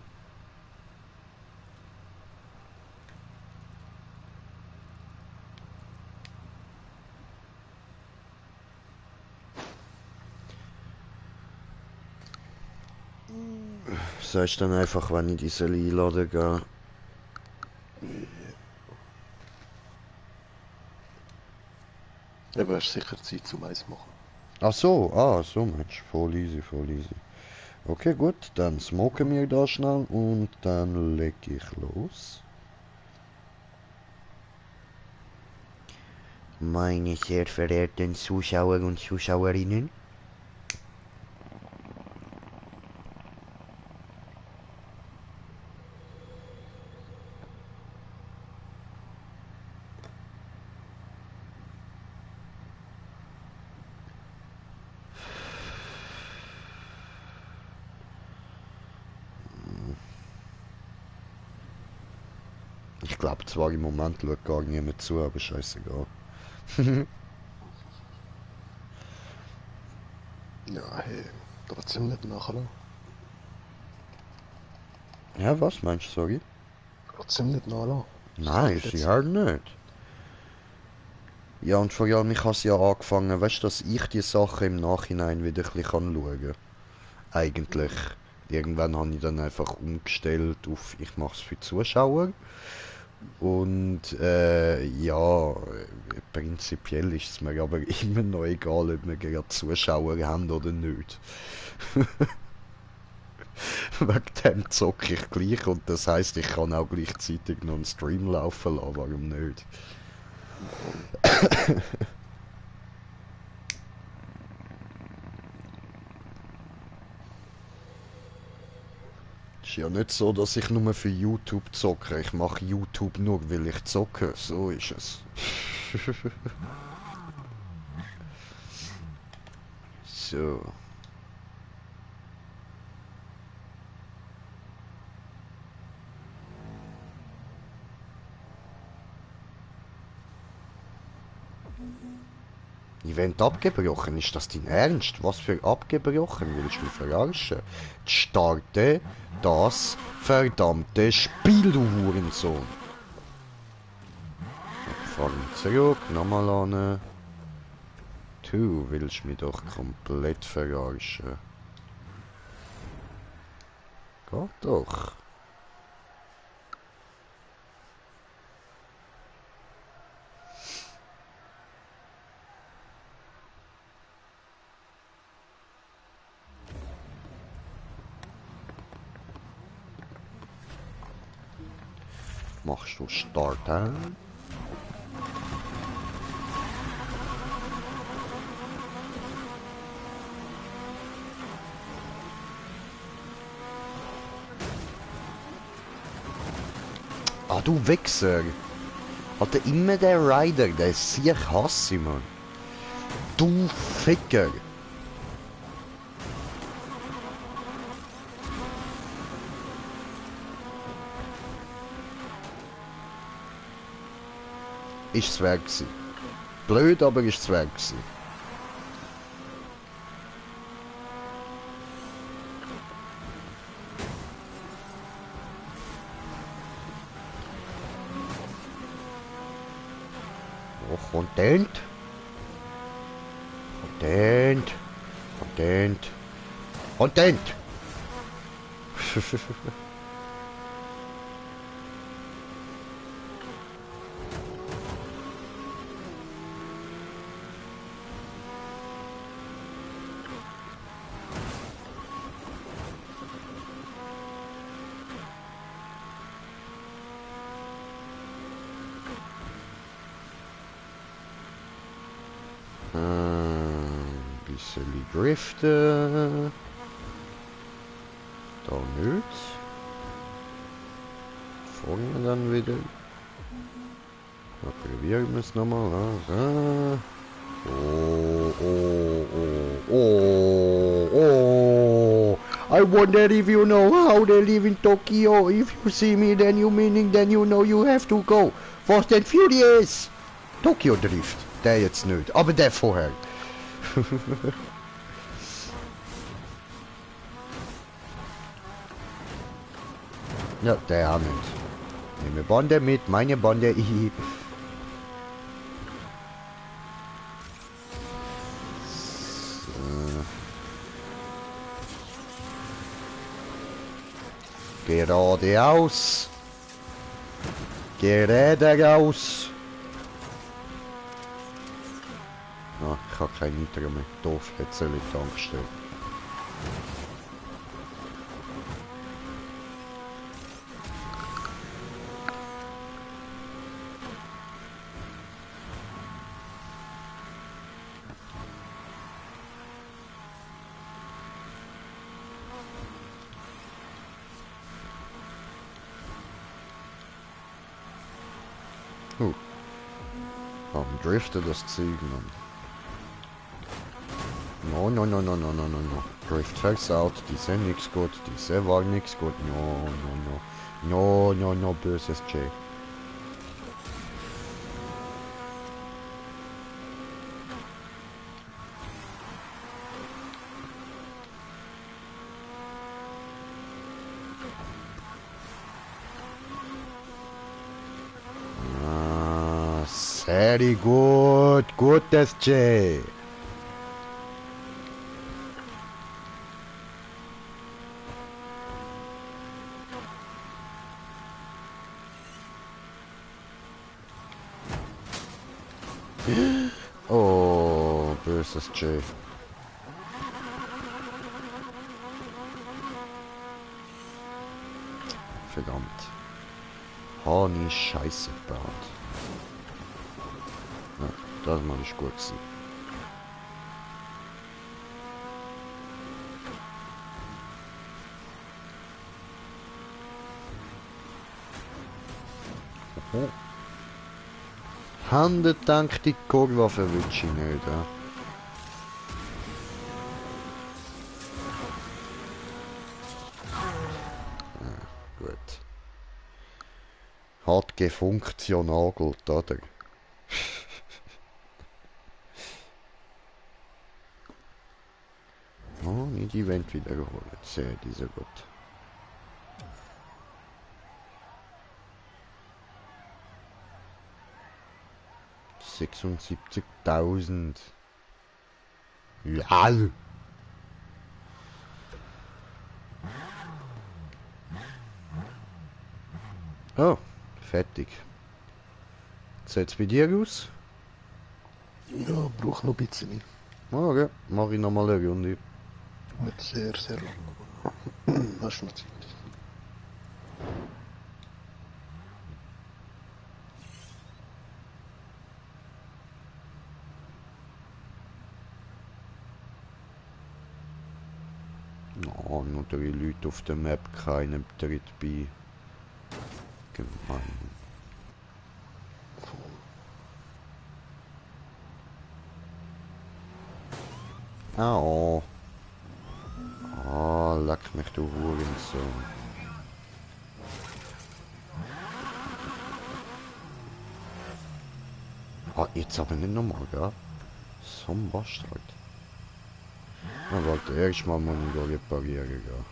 A: Sagst dann einfach, wenn ich diese einladen gehe.
B: Aber es ist sicher Zeit zum Eis machen.
A: Ach so, ah, so Mensch. Voll easy, voll easy. Okay, gut, dann smoken wir da schnell und dann leg ich los. Meine sehr verehrten Zuschauer und Zuschauerinnen. Ich glaube zwar im Moment schaut gar niemand zu, aber scheißegal.
B: Ja, hey, trotzdem nicht nachlassen.
A: Ja, was meinst du, sorry?
B: Trotzdem nicht nachlassen. Sag
A: Nein,
B: ich
A: sie
B: jetzt.
A: halt nicht. Ja, und vor allem, ich habe ja angefangen, weißt du, dass ich die Sachen im Nachhinein wieder ein bisschen schauen kann. Eigentlich. Irgendwann habe ich dann einfach umgestellt auf, ich mache es für Zuschauer. Und ja, prinzipiell ist es mir aber immer noch egal, ob wir gerade Zuschauer haben oder nicht. Wegen dem zocke ich gleich und das heisst, ich kann auch gleichzeitig noch einen Stream laufen lassen, warum nicht? Ist ja nicht so, dass ich nur für YouTube zocke. Ich mache YouTube nur, weil ich zocke. So ist es. So. Event abgebrochen? Ist das dein Ernst? Was für abgebrochen? Willst du mich verarschen? Starte das verdammte Spiel, du Hurensohn! Fahren zurück, nochmal an. Du willst mich doch komplett verarschen. Geht doch. Machst du starten? Ah, du Wichser! Hatte immer der Rider, der ist sehr hasse, Mann. Du Ficker! Ist's wert gewesen. Blöd, aber ist's wert gewesen. Oh, content. Content. Content. Content! Bisschen driften. Da nicht. Vorne dann wieder. Da probieren wir es nochmal. Oh, oh, oh, oh, oh. I wonder if you know how they live in Tokyo. If you see me, then you meaning, then you know you have to go. Fast and Furious. Tokyo Drift. Der jetzt nicht, aber der vorher. Ja, der auch nicht. Nehme Bonde mit, meine Bonde. Geradeaus. Geradeaus. Ah, ich habe kein Nitro mehr. Doof, jetzt soll ich Tankstelle. Am Driften das Zeug, Mann. No, no, no, no, no, no, no, no. Drift versaut, die sind nix gut, diese war nix gut. No, no, no. No, no, no, böses J. Ah, sehr gut, gutes J. Oh, böses J. Verdammt. Hani Scheiße gebaut. Ja, das mal nicht gut gewesen. Oh. Hände denkt die Kurve verwünsche ich nicht, ja. Gut. Hat gefunktionagelt, oder? Oh, nicht Event wiederholen. Sehr, dieser gut. $76.000. Ja. Oh, fertig. Sieht's bei dir aus?
B: Ja, braucht noch ein bisschen.
A: Okay, mach ich nochmal eine Runde.
B: Nicht sehr, sehr lang. Hast du noch Zeit?
A: Oh, nur 3 Leute auf der Map, keiner tritt bei. Gemein. Oh. Oh, leck mich, du Hurensohn. Ah, jetzt aber nicht nochmal, gell? So ein Bastard. Na warte, erstmal muss ich da reparieren, gell?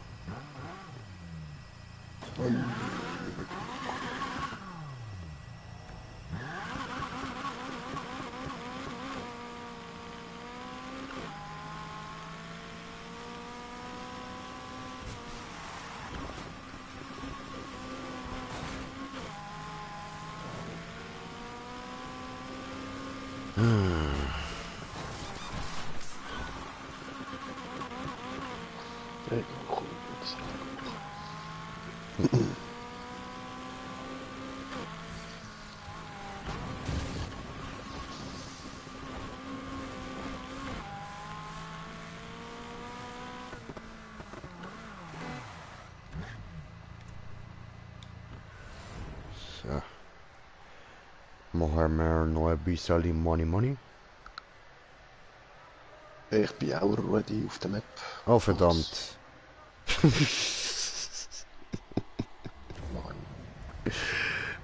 B: Ja, cool. Das
A: So. Machen wir noch ein bisschen Money.
B: Ich bin auch ready auf der Map.
A: Oh, verdammt.
B: Mann.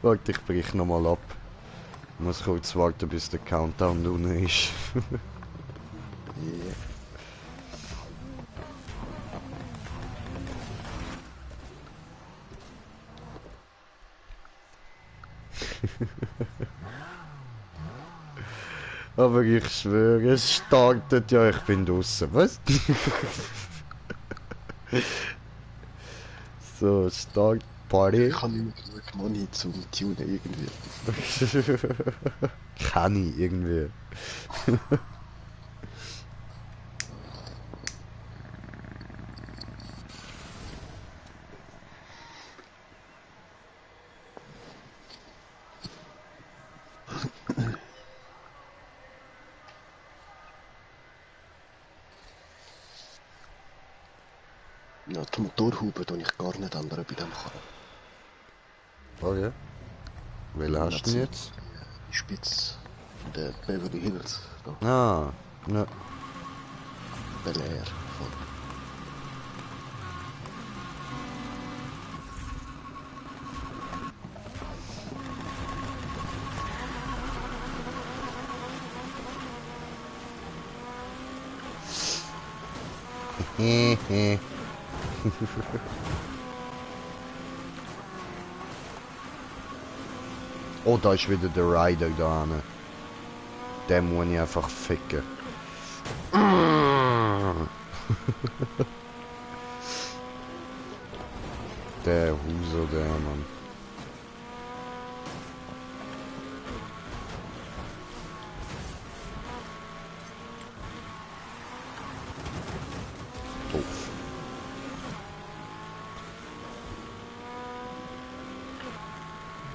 A: Warte, ich brich nochmal ab. Ich muss kurz warten, bis der Countdown unten ist.
B: Yeah.
A: Aber ich schwöre, es startet ja, ich bin draußen. Was? So, Start Party.
B: Ich habe nicht mehr genug Money zum Tunen irgendwie.
A: Kann ich irgendwie.
B: Ja, die Motorhaube tue ich gar nicht ändern bei dem Karren.
A: Okay. Welchen hast du denn
B: Nicht
A: jetzt?
B: die Spitze der Beverly Hills. Da.
A: Ah, ne.
B: Bel Air. Voll.
A: Hehe. Oh, da ist wieder der Rider da. Ne? Den muss ich einfach ficken. Der Huso, der Mann. Doof.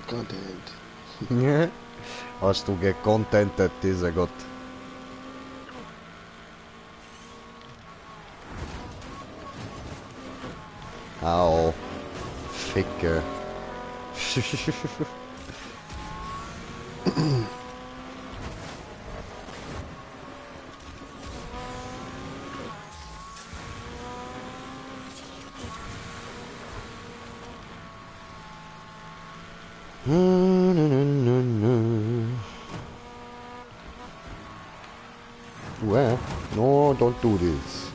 B: Content.
A: Hast du gecontentet, dieser Gott? Au. Ficke. Well, no, don't do this.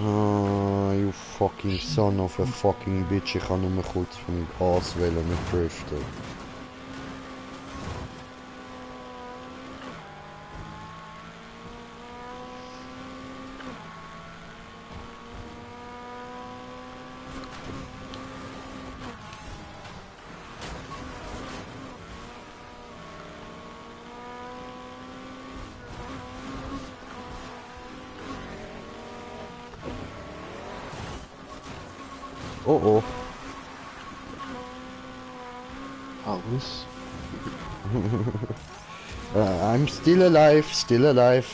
A: Ah, you fucking son of a fucking bitch. Ich kann nur kurz vom Gas wählen, nicht driften. Oh oh.
B: Aus.
A: I'm still alive, still alive.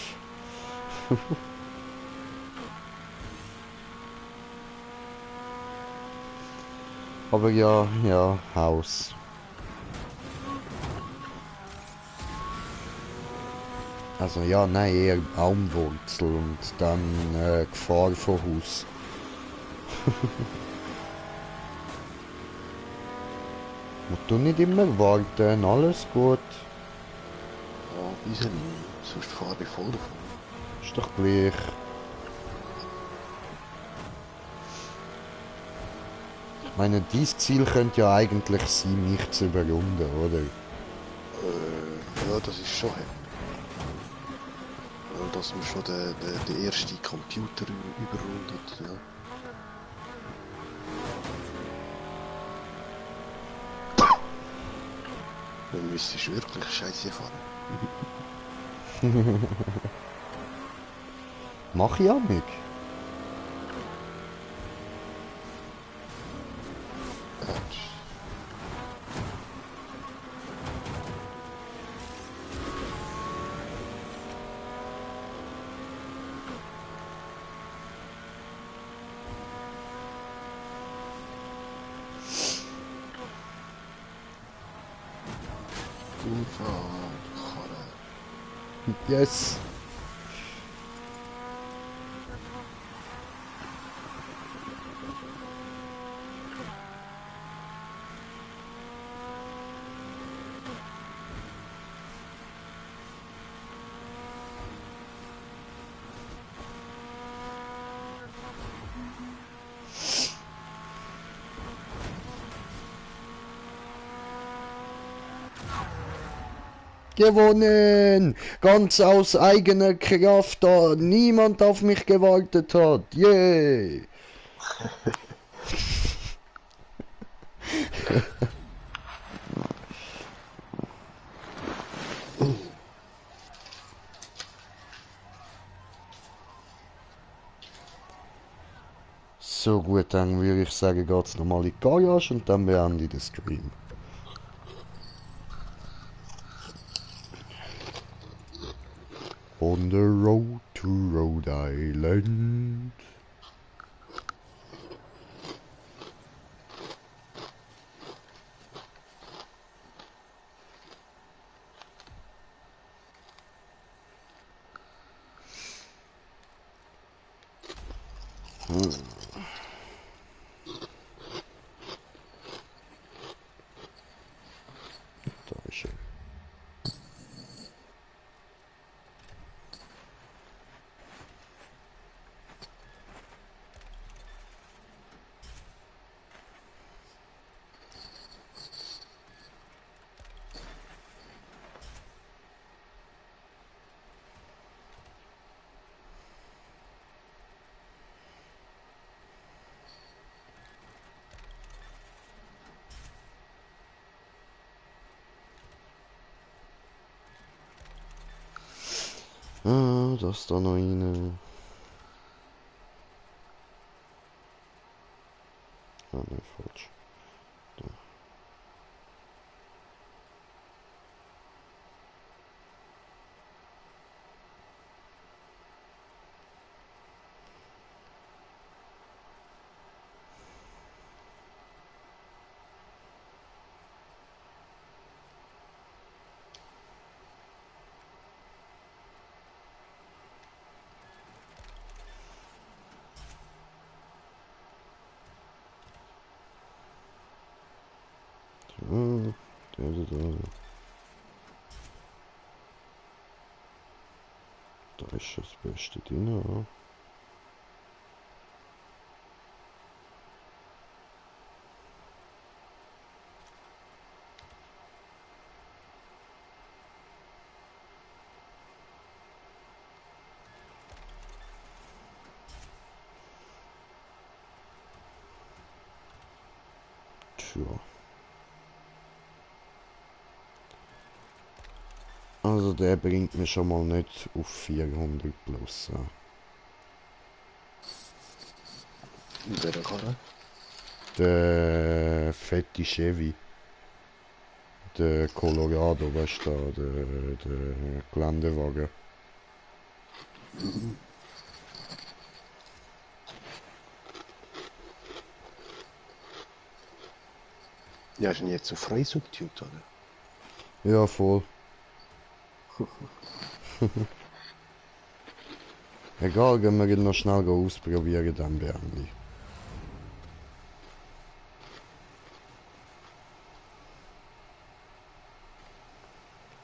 A: Aber ja, ja, Haus. Also ja, nein, eher Baumwurzel und dann Gefahr vor Haus. Musst du nicht immer warten, alles gut.
B: Ja, wieso nicht? Sonst fahre ich voll davon.
A: Ist doch gleich. Ich meine, dieses Ziel könnte ja eigentlich sein, mich zu überrunden, oder?
B: Ja, das ist schon heftig. Dass man schon den ersten Computer überrundet, ja. Dann müsstest du wirklich scheiße fahren.
A: Mach ich auch nicht. Yes. Gewonnen! Ganz aus eigener Kraft, da niemand auf mich gewartet hat. Yay! So gut, dann würde ich sagen, geht's nochmal in die Garage und dann beende ich den Stream. On the road to Rhode Island. Da ist er. Ah, da ist da noch eine. Ah, ne, falsch. Da. Ah, da. Da ist das Beste drin, ja. Tja. Also der bringt mich schon mal nicht auf 400 plus. Ja.
B: In welcher Karre?
A: Der fette Chevy. Der Colorado, weißt du, der Geländewagen.
B: Ja, ist denn jetzt so frei subtut, oder?
A: Ja, voll. Egal, gehen wir noch schnell ausprobieren, dann beende ich.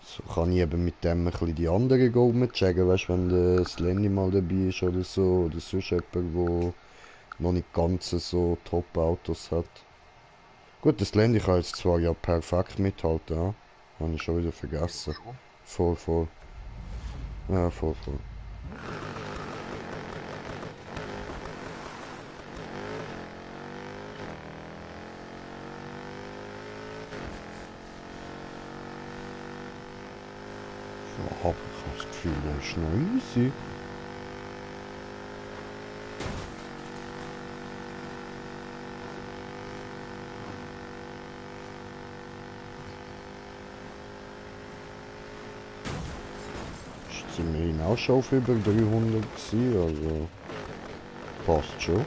A: So kann ich eben mit dem ein bisschen die anderen Golden checken, weißt du, wenn der Slendy mal dabei ist oder so, oder sonst jemand, der noch nicht ganz so Top-Autos hat. Gut, das Slendy kann jetzt zwar ja perfekt mithalten, ja. Habe ich schon wieder vergessen.
B: Schon.
A: Voll. Ja, voll. Ja, hab ich das Gefühl, der ist noch easy. Sind wir ihn auch schon auf über 300 gewesen, also passt schon.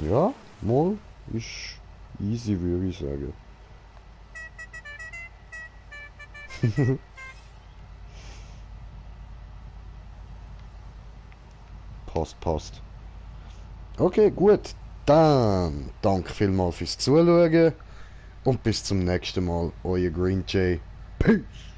A: Ja, mal ist easy, würde ich sagen. Passt. Okay, gut. Dann danke vielmals fürs Zuschauen und bis zum nächsten Mal. Euer Green Jay. Peace.